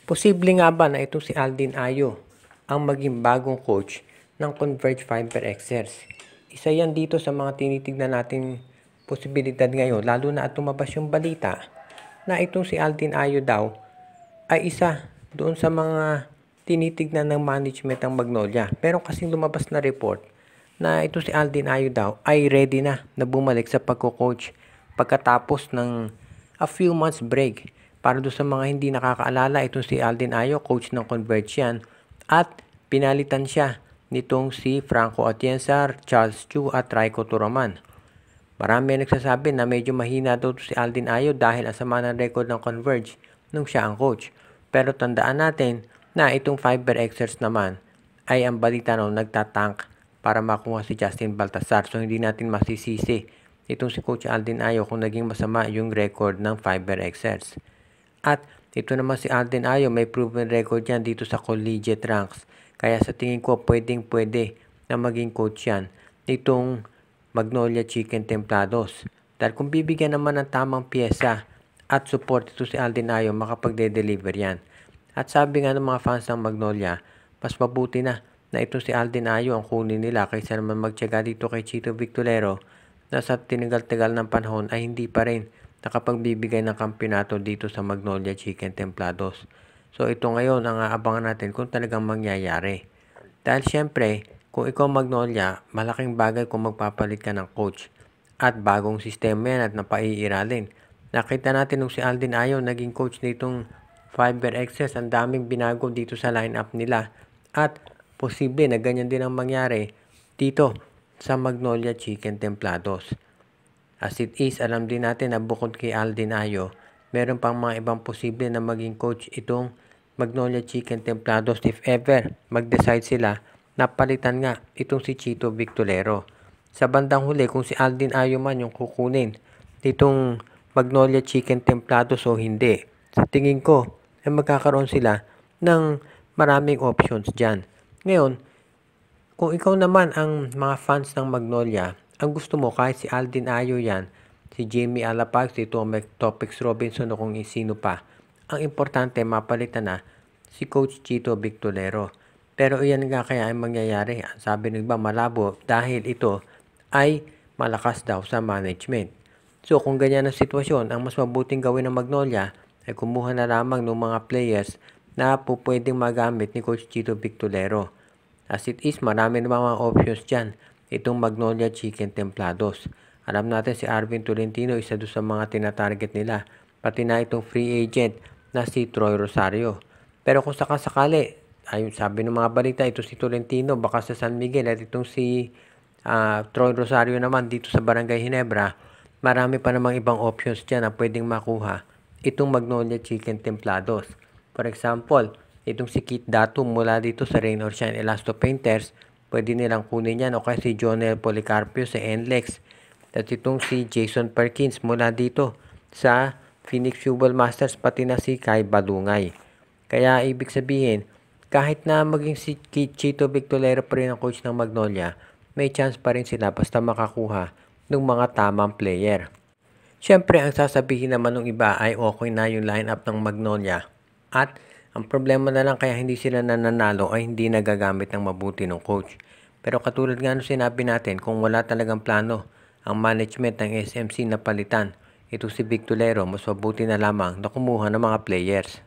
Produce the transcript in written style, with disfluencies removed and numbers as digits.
Posible nga ba na itong si Aldin Ayo ang maging bagong coach ng Converge Fiber Xers? Isa yan dito sa mga tinitignan nating posibilidad ngayon, lalo na at tumabas yung balita na itong si Aldin Ayo daw ay isa doon sa mga tinitignan ng management ng Magnolia. Pero kasing lumabas na report na ito si Aldin Ayo daw ay ready na bumalik sa pagko-coach pagkatapos ng a few months break. Para doon sa mga hindi nakakaalala, itong si Aldin Ayo, coach ng Converge yan, at pinalitan siya nitong si Franco Atienza, Charles Chu at Raiko Turaman. Marami nagsasabi na medyo mahina daw si Aldin Ayo dahil ang sama ng record ng Converge nung siya ang coach. Pero tandaan natin na itong Fiber Xers naman ay ang balita nung nagtatank para makuha si Justin Baltasar. So hindi natin masisisi itong si Coach Aldin Ayo kung naging masama yung record ng Fiber Xers. At ito naman si Aldin Ayo, may proven record yan dito sa collegiate ranks. Kaya sa tingin ko pwede na maging coach yan nitong Magnolia Chicken Templados. Dahil kung bibigyan naman ng tamang pyesa at support ito si Aldin Ayo, makapagde-deliver yan. At sabi nga ng mga fans ng Magnolia, mas mabuti na itong si Aldin Ayo ang kunin nila kaysa naman magtiyaga dito kay Chito Victorero na sa tinagal-tagal ng panahon ay hindi pa rin nakapagbibigay ng kampiyonato dito sa Magnolia Chicken Templados. So ito ngayon ang aabangan natin kung talagang mangyayari. Dahil syempre, kung ikaw Magnolia, malaking bagay kung magpapalit ka ng coach. At bagong sistema yan at napaiiralin. Nakita natin nung si Aldin Ayo naging coach nitong Fiber Xers, ang daming binago dito sa lineup nila. At posible na ganyan din ang mangyari dito sa Magnolia Chicken Templados. As it is, alam din natin na bukod kay Aldin Ayo, meron pang mga ibang posible na maging coach itong Magnolia Chicken Templados if ever mag-decide sila na palitan nga itong si Chito Victorero. Sa bandang huli, kung si Aldin Ayo man yung kukunin itong Magnolia Chicken Templados o hindi, sa tingin ko ay magkakaroon sila ng maraming options dyan. Ngayon, kung ikaw naman ang mga fans ng Magnolia, ang gusto mo kahit si Aldin Ayo yan, si Jamie Alapag, si Topex Robinson o kung sino pa, ang importante mapalitan na si Coach Chito Victorero. Pero iyan nga kaya ay mangyayari. Sabi ng iba malabo dahil ito ay malakas daw sa management. So kung ganyan ang sitwasyon, ang mas mabuting gawin ng Magnolia ay kumuha na lamang ng mga players na pwedeng magamit ni Coach Chito Victorero. As it is, marami na mga options dyan. Itong Magnolia Chicken Templados. Alam natin si Arvin Tolentino, isa doon sa mga tinatarget nila. Pati na itong free agent na si Troy Rosario. Pero kung sakasakali, ayun sabi ng mga balita, ito si Tolentino baka sa San Miguel at itong si Troy Rosario naman dito sa Barangay Ginebra, marami pa namang ibang options dyan na pwedeng makuha itong Magnolia Chicken Templados. For example, itong si Kit Datu mula dito sa Rain or Shine Elasto Painters, pwede nilang kunin yan, o kaya si Jonel Policarpio sa NLEX. At itong si Jason Perkins mula dito sa Phoenix Fuel Masters, pati na si Kai Balungay. Kaya ibig sabihin, kahit na maging si Chito Victorero pa rin ang coach ng Magnolia, may chance pa rin sila basta makakuha ng mga tamang player. Siyempre, ang sasabihin naman ng iba ay okay na yung lineup ng Magnolia. At ang problema na lang kaya hindi sila nananalo ay hindi nagagamit ng mabuti ng coach. Pero katulad nga nung sinabi natin, kung wala talagang plano ang management ng SMC na palitan ito si Victorero, mas mabuti na lamang na kumuha ng mga players.